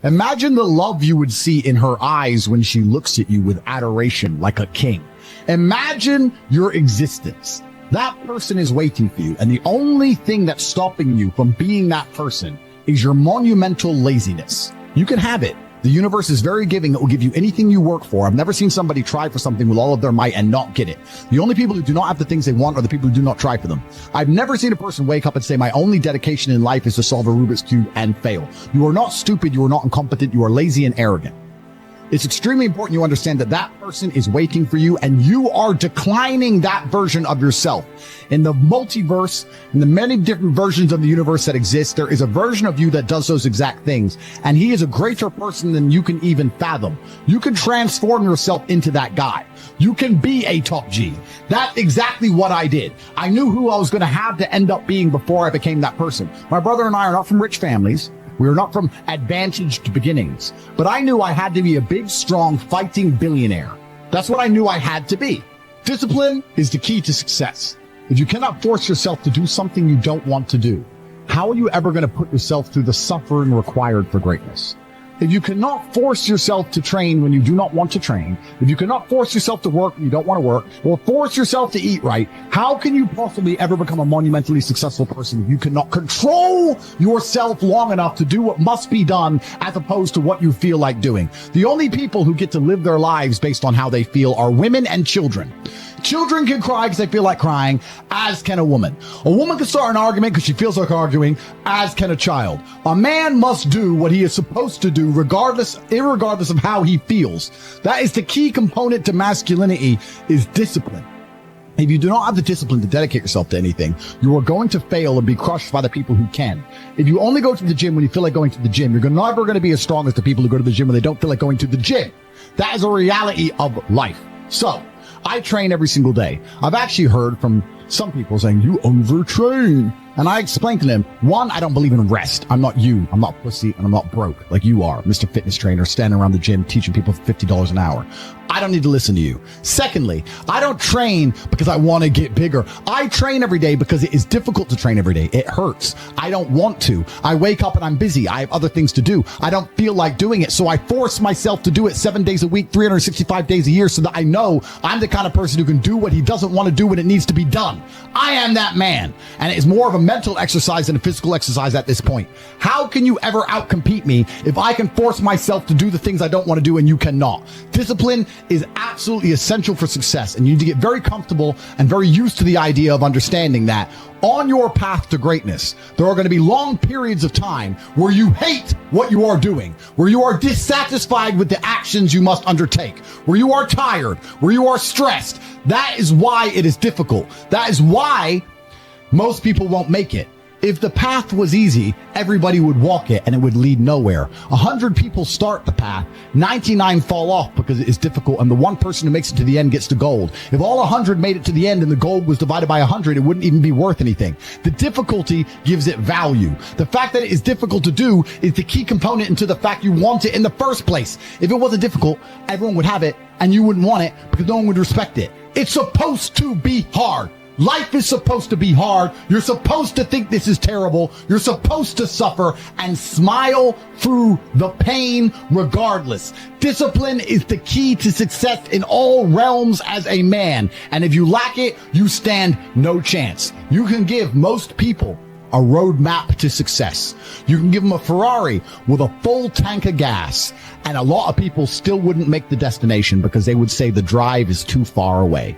Imagine the love you would see in her eyes when she looks at you with adoration like a king. Imagine your existence. That person is waiting for you, and the only thing that's stopping you from being that person is your monumental laziness. You can have it. The universe is very giving. It will give you anything you work for. I've never seen somebody try for something with all of their might and not get it. The only people who do not have the things they want are the people who do not try for them. I've never seen a person wake up and say, my only dedication in life is to solve a Rubik's Cube and fail. You are not stupid. You are not incompetent. You are lazy and arrogant. It's extremely important you understand that that person is waiting for you, and you are declining that version of yourself. In the multiverse, in the many different versions of the universe that exist, there is a version of you that does those exact things, and he is a greater person than you can even fathom. You can transform yourself into that guy. You can be a top G. That's exactly what I did. I knew who I was going to have to end up being before I became that person. My brother and I are not from rich families. We are not from advantaged beginnings, but I knew I had to be a big, strong, fighting billionaire. That's what I knew I had to be. Discipline is the key to success. If you cannot force yourself to do something you don't want to do, how are you ever going to put yourself through the suffering required for greatness? If you cannot force yourself to train when you do not want to train, if you cannot force yourself to work when you don't want to work, or force yourself to eat right, how can you possibly ever become a monumentally successful person if you cannot control yourself long enough to do what must be done as opposed to what you feel like doing? The only people who get to live their lives based on how they feel are women and children. Children can cry because they feel like crying, as can a woman. A woman can start an argument because she feels like arguing, as can a child. A man must do what he is supposed to do irregardless of how he feels. That is the key component to masculinity, is discipline. If you do not have the discipline to dedicate yourself to anything, you are going to fail and be crushed by the people who can. If you only go to the gym when you feel like going to the gym, you're never going to be as strong as the people who go to the gym when they don't feel like going to the gym. That is a reality of life. So, I train every single day. I've actually heard from some people saying, you overtrain. And I explained to them, one, I don't believe in rest. I'm not you. I'm not pussy, and I'm not broke like you are, Mr. Fitness Trainer, standing around the gym teaching people for $50 an hour. I don't need to listen to you. Secondly, I don't train because I want to get bigger. I train every day because it is difficult to train every day. It hurts. I don't want to. I wake up and I'm busy. I have other things to do. I don't feel like doing it. So I force myself to do it 7 days a week, 365 days a year, so that I know I'm the kind of person who can do what he doesn't want to do when it needs to be done. I am that man. And it is more of a mental exercise than a physical exercise at this point. How can you ever outcompete me if I can force myself to do the things I don't want to do and you cannot? Discipline is absolutely essential for success, and you need to get very comfortable and very used to the idea of understanding that on your path to greatness, there are going to be long periods of time where you hate what you are doing, where you are dissatisfied with the actions you must undertake, where you are tired, where you are stressed. That is why it is difficult. That is why most people won't make it. If the path was easy, everybody would walk it and it would lead nowhere. 100 people start the path, 99 fall off because it is difficult, and the one person who makes it to the end gets the gold. If all 100 made it to the end and the gold was divided by 100, it wouldn't even be worth anything. The difficulty gives it value. The fact that it is difficult to do is the key component into the fact you want it in the first place. If it wasn't difficult, everyone would have it and you wouldn't want it because no one would respect it. It's supposed to be hard. Life is supposed to be hard. You're supposed to think this is terrible. You're supposed to suffer and smile through the pain regardless. Discipline is the key to success in all realms as a man. And if you lack it, you stand no chance. You can give most people a roadmap to success. You can give them a Ferrari with a full tank of gas, and a lot of people still wouldn't make the destination because they would say the drive is too far away.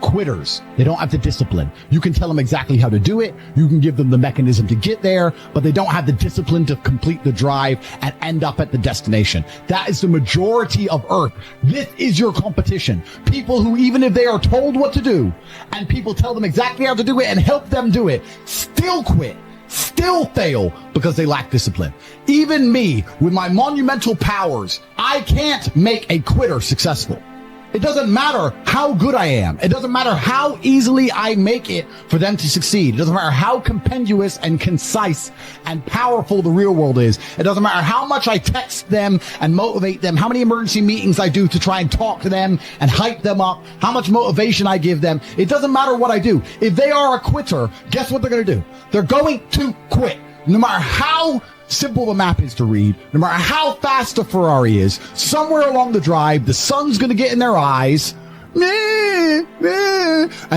Quitters, they don't have the discipline. You can tell them exactly how to do it. You can give them the mechanism to get there, but they don't have the discipline to complete the drive and end up at the destination. That is the majority of Earth. This is your competition. People who, even if they are told what to do and people tell them exactly how to do it and help them do it, still quit, still fail because they lack discipline. Even me, with my monumental powers, I can't make a quitter successful. It doesn't matter how good I am. It doesn't matter how easily I make it for them to succeed. It doesn't matter how compendious and concise and powerful the real world is. It doesn't matter how much I text them and motivate them, how many emergency meetings I do to try and talk to them and hype them up, how much motivation I give them. It doesn't matter what I do. If they are a quitter, guess what they're going to do? They're going to quit. No matter how simple the map is to read, no matter how fast the Ferrari is, somewhere along the drive, the sun's going to get in their eyes, and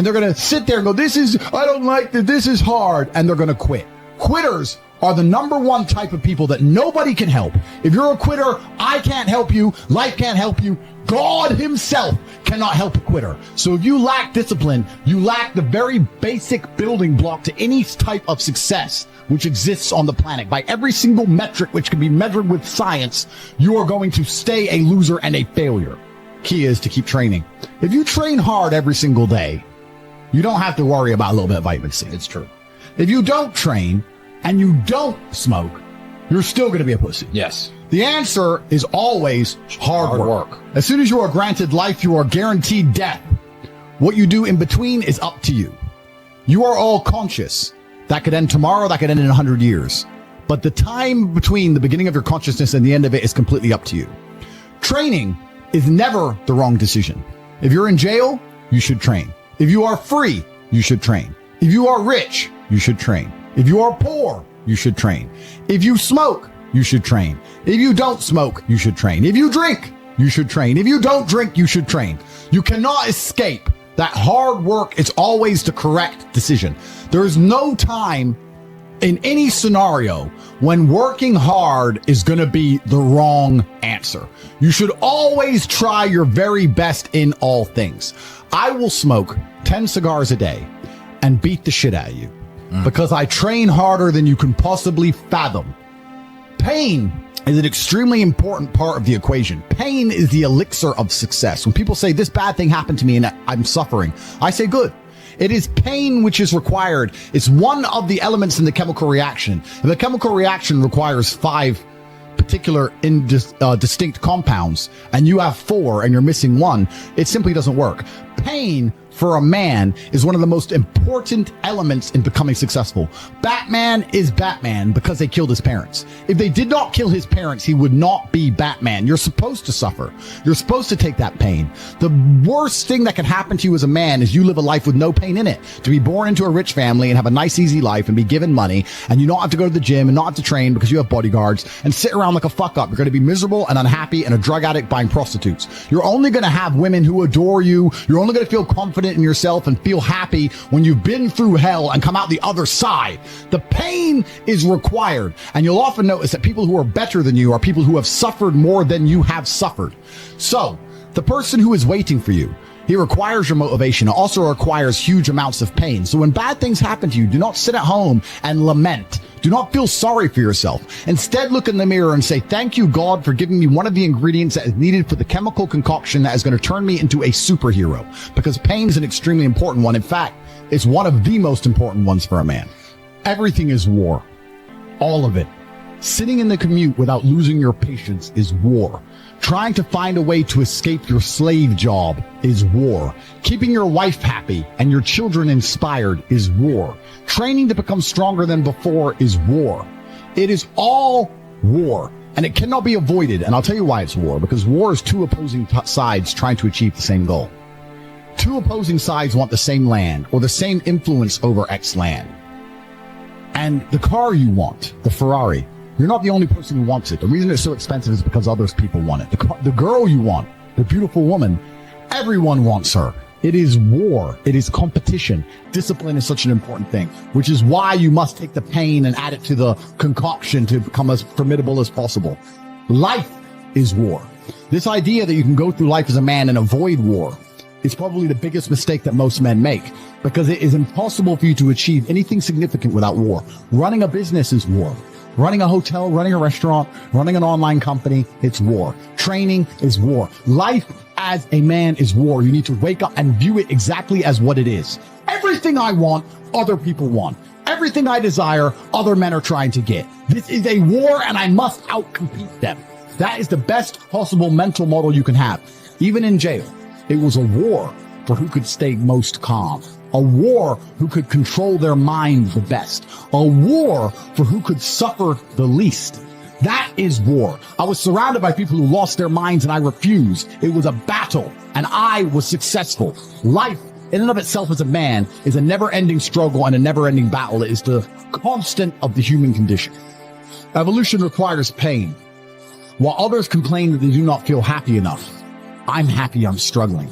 they're going to sit there and go, I don't like this is hard, and they're going to quit. Quitters are the number one type of people that nobody can help. If you're a quitter, I can't help you, life can't help you, God himself cannot help a quitter. So if you lack discipline, you lack the very basic building block to any type of success which exists on the planet. By every single metric which can be measured with science, you are going to stay a loser and a failure. Key is to keep training. If you train hard every single day, you don't have to worry about a little bit of vitamin C. It's true. If you don't train and you don't smoke, you're still going to be a pussy. Yes. The answer is always hard work. As soon as you are granted life, you are guaranteed death. What you do in between is up to you. You are all conscious. That could end tomorrow, that could end in 100 years. But the time between the beginning of your consciousness and the end of it is completely up to you. Training is never the wrong decision. If you're in jail, you should train. If you are free, you should train. If you are rich, you should train. If you are poor, you should train. If you smoke, you should train. If you don't smoke, you should train. If you drink, you should train. If you don't drink, you should train. You cannot escape that hard work is always the correct decision. There is no time in any scenario when working hard is going to be the wrong answer. You should always try your very best in all things. I will smoke 10 cigars a day and beat the shit out of you because I train harder than you can possibly fathom. Pain is an extremely important part of the equation. Pain is the elixir of success. When people say this bad thing happened to me and I'm suffering, I say good. It is pain which is required. It's one of the elements in the chemical reaction. If the chemical reaction requires 5 particular distinct compounds and you have 4 and you're missing 1, it simply doesn't work. Pain for a man is one of the most important elements in becoming successsul. Batman is Batman because they killed his parents. If they did not kill his parents, he would not be Batman. You're supposed to suffer. You're supposed to take that pain. The worst thing that can happen to you as a man is you live a life with no pain in it. To be born into a rich family and have a nice, easy life and be given money and you don't have to go to the gym and not have to train because you have bodyguards and sit around like a fuck up. You're going to be miserable and unhappy and a drug addict buying prostitutes. You're only going to have women who adore you. You're only going to feel confident in yourself and feel happy when you've been through hell and come out the other side. The pain is required. And you'll often notice that people who are better than you are people who have suffered more than you have suffered. So the person who is waiting for you, he requires your motivation. It also requires huge amounts of pain. So when bad things happen to you, do not sit at home and lament. Do not feel sorry for yourself. Instead, look in the mirror and say, thank you, God, for giving me one of the ingredients that is needed for the chemical concoction that is going to turn me into a superhero. Because pain is an extremely important one. In fact, it's one of the most important ones for a man. Everything is war. All of it. Sitting in the commute without losing your patience is war. Trying to find a way to escape your slave job is war. Keeping your wife happy and your children inspired is war. Training to become stronger than before is war. It is all war, and it cannot be avoided. And I'll tell you why it's war, because war is 2 opposing sides trying to achieve the same goal. 2 opposing sides want the same land or the same influence over X land. And the car you want, the Ferrari, you're not the only person who wants it. The reason it's so expensive is because others people want it. The girl you want, the beautiful woman, everyone wants her. It is war. It is competition. Discipline is such an important thing, which is why you must take the pain and add it to the concoction to become as formidable as possible. Life is war. This idea that you can go through life as a man and avoid war is probably the biggest mistake that most men make, because it is impossible for you to achieve anything significant without war. Running a business is war. Running a hotel, running a restaurant, running an online company, it's war. Training is war. Life as a man is war. You need to wake up and view it exactly as what it is. Everything I want, other people want. Everything I desire, other men are trying to get. This is a war and I must outcompete them. That is the best possible mental model you can have. Even in jail, it was a war for who could stay most calm. A war who could control their mind the best. A war for who could suffer the least. That is war. I was surrounded by people who lost their minds and I refused. It was a battle and I was successful. Life in and of itself as a man is a never-ending struggle and a never-ending battle. It is the constant of the human condition. Evolution requires pain. While others complain that they do not feel happy enough, I'm happy I'm struggling.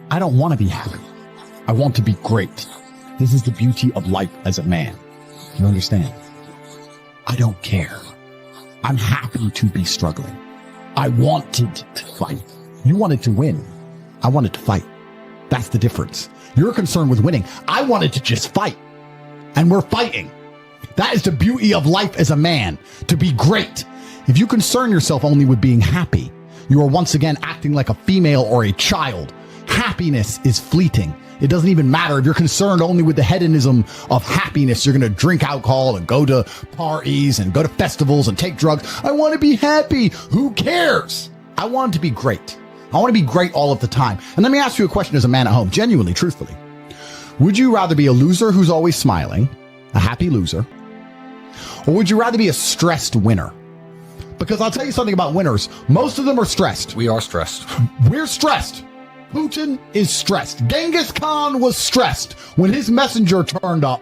I don't want to be happy. I want to be great. This is the beauty of life as a man. You understand? I don't care. I'm happy to be struggling. I wanted to fight. You wanted to win. I wanted to fight. That's the difference. You're concerned with winning. I wanted to just fight. And we're fighting. That is the beauty of life as a man, to be great. If you concern yourself only with being happy, you are once again acting like a female or a child. Happiness is fleeting. It doesn't even matter if you're concerned only with the hedonism of happiness. You're going to drink alcohol and go to parties and go to festivals and take drugs. I want to be happy. Who cares? I want to be great. I want to be great all of the time. And let me ask you a question as a man at home, genuinely, truthfully. Would you rather be a loser who's always smiling, a happy loser, or would you rather be a stressed winner? Because I'll tell you something about winners. Most of them are stressed. We are stressed. We're stressed. Putin is stressed. Genghis Khan was stressed when his messenger turned up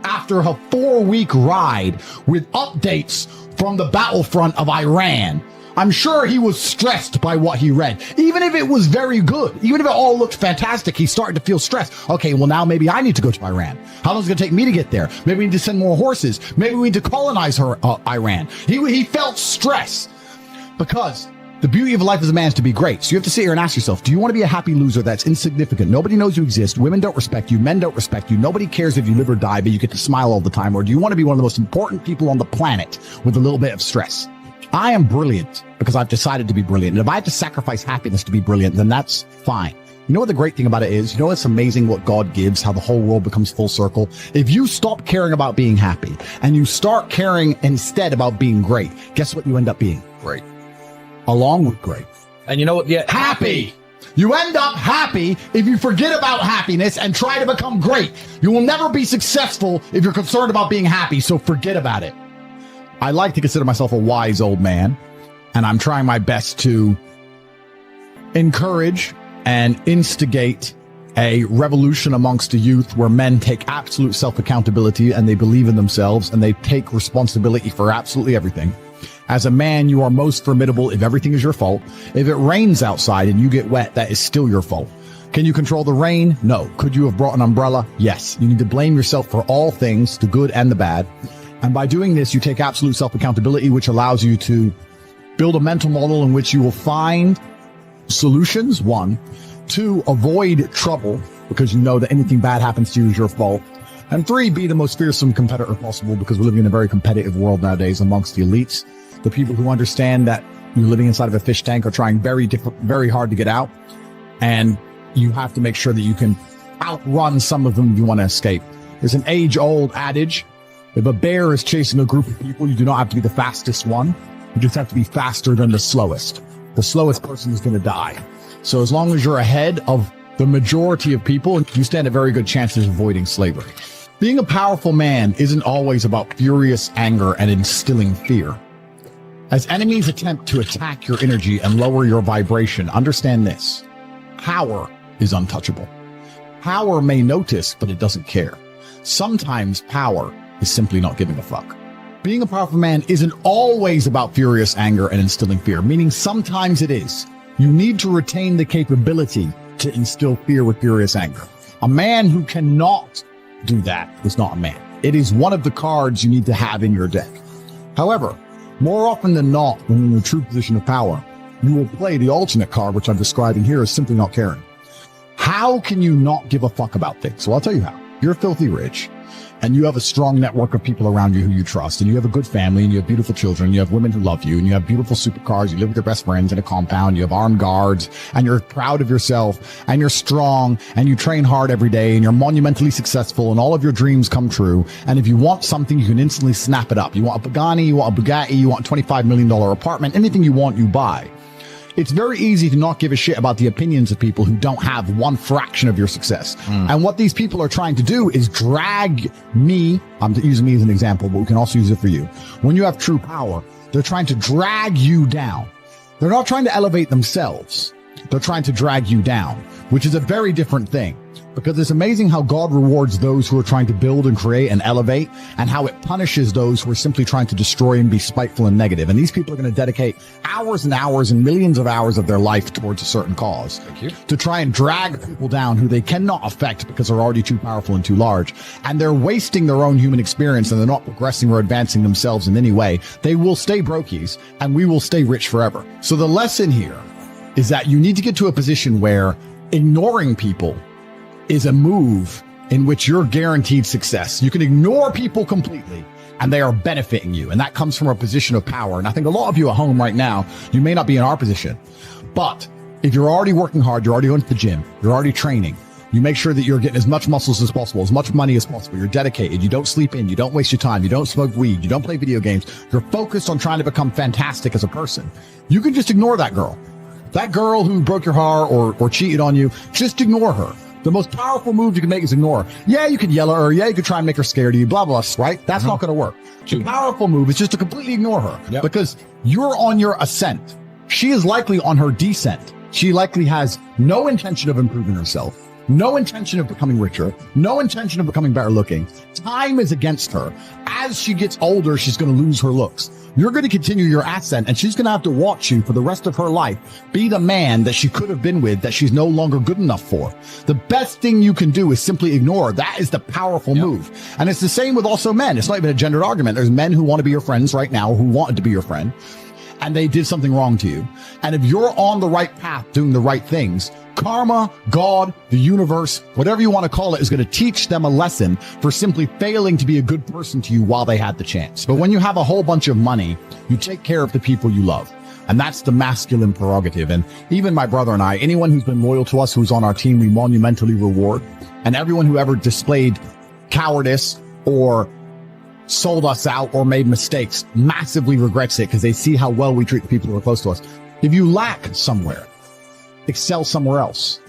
after a 4-week ride with updates from the battlefront of Iran. I'm sure he was stressed by what he read. Even if it was very good, even if it all looked fantastic, he started to feel stressed. Okay, well now maybe I need to go to Iran. How long is it going to take me to get there? Maybe we need to send more horses. Maybe we need to colonize Iran. He felt stress because the beauty of life as a man is to be great. So you have to sit here and ask yourself, do you want to be a happy loser that's insignificant? Nobody knows you exist. Women don't respect you. Men don't respect you. Nobody cares if you live or die, but you get to smile all the time. Or do you want to be one of the most important people on the planet with a little bit of stress? I am brilliant because I've decided to be brilliant. And if I have to sacrifice happiness to be brilliant, then that's fine. You know what the great thing about it is? You know what's amazing what God gives, how the whole world becomes full circle? If you stop caring about being happy and you start caring instead about being great, guess what you end up being? Great. Along with great. And you know what? Yeah. Happy. You end up happy if you forget about happiness and try to become great. You will never be successful if you're concerned about being happy, so forget about it. I like to consider myself a wise old man, and I'm trying my best to encourage and instigate a revolution amongst the youth where men take absolute self-accountability and they believe in themselves and they take responsibility for absolutely everything. As a man, you are most formidable if everything is your fault. If it rains outside and you get wet, that is still your fault. Can you control the rain? No. Could you have brought an umbrella? Yes. You need to blame yourself for all things, the good and the bad. And by doing this, you take absolute self-accountability, which allows you to build a mental model in which you will find solutions. 1, 2, avoid trouble because you know that anything bad happens to you is your fault. And 3, be the most fearsome competitor possible because we're living in a very competitive world nowadays amongst the elites. The people who understand that you're living inside of a fish tank are trying very hard to get out. And you have to make sure that you can outrun some of them if you want to escape. There's an age-old adage. If a bear is chasing a group of people, you do not have to be the fastest one. You just have to be faster than the slowest. The slowest person is going to die. So as long as you're ahead of the majority of people, you stand a very good chance of avoiding slavery. Being a powerful man isn't always about furious anger and instilling fear. As enemies attempt to attack your energy and lower your vibration, understand this. Power is untouchable. Power may notice, but it doesn't care. Sometimes power is simply not giving a fuck. Being a powerful man isn't always about furious anger and instilling fear, meaning sometimes it is. You need to retain the capability to instill fear with furious anger. A man who cannot do that is not a man. It is one of the cards you need to have in your deck. However, more often than not, when you're in a true position of power, you will play the alternate card, which I'm describing here as simply not caring. How can you not give a fuck about things? Well, I'll tell you how. You're filthy rich, and you have a strong network of people around you who you trust, and you have a good family, and you have beautiful children, and you have women who love you, and you have beautiful supercars, you live with your best friends in a compound, you have armed guards, and you're proud of yourself, and you're strong, and you train hard every day, and you're monumentally successful, and all of your dreams come true. And if you want something, you can instantly snap it up. You want a Pagani, you want a Bugatti, you want a $25 million apartment, anything you want, you buy. It's very easy to not give a shit about the opinions of people who don't have one fraction of your success. And what these people are trying to do is drag me, I'm using me as an example, but we can also use it for you. When you have true power, they're trying to drag you down. They're not trying to elevate themselves. They're trying to drag you down, which is a very different thing. because it's amazing how God rewards those who are trying to build and create and elevate, and how it punishes those who are simply trying to destroy and be spiteful and negative. And these people are going to dedicate hours and hours and millions of hours of their life towards a certain cause to try and drag people down who they cannot affect because they're already too powerful and too large. And they're wasting their own human experience, and they're not progressing or advancing themselves in any way. They will stay brokies, and we will stay rich forever. So the lesson here is that you need to get to a position where ignoring people is a move in which you're guaranteed success. You can ignore people completely and they are benefiting you. And that comes from a position of power. And I think a lot of you at home right now, you may not be in our position, but if you're already working hard, you're already going to the gym, you're already training, you make sure that you're getting as much muscles as possible, as much money as possible. You're dedicated. You don't sleep in. You don't waste your time. You don't smoke weed. You don't play video games. You're focused on trying to become fantastic as a person. You can just ignore that girl. That girl who broke your heart or cheated on you, just ignore her. The most powerful move you can make is ignore her. Yeah, you could yell at her. Yeah, you could try and make her scared of you, blah, blah, right? That's not going to work. The powerful move is just to completely ignore her because you're on your ascent. She is likely on her descent. She likely has no intention of improving herself, no intention of becoming richer, no intention of becoming better looking. Time is against her. As she gets older, she's going to lose her looks. You're going to continue your ascent, and she's going to have to watch you for the rest of her life be the man that she could have been with that she's no longer good enough for. The best thing you can do is simply ignore her. That is the powerful move. And it's the same with also men. It's not even a gendered argument. There's men who want to be your friends right now, who wanted to be your friend, and they did something wrong to you. And if you're on the right path doing the right things, karma, God, the universe, whatever you want to call it, is going to teach them a lesson for simply failing to be a good person to you while they had the chance. But when you have a whole bunch of money, you take care of the people you love. And that's the masculine prerogative. And even my brother and I, anyone who's been loyal to us, who's on our team, we monumentally reward. And everyone who ever displayed cowardice or sold us out or made mistakes massively regrets it because they see how well we treat the people who are close to us. If you lack somewhere, excel somewhere else.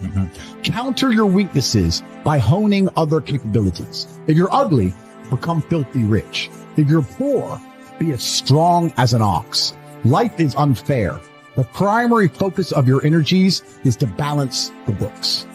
Counter your weaknesses by honing other capabilities. If you're ugly, become filthy rich. If you're poor, be as strong as an ox. Life is unfair. The primary focus of your energies is to balance the books.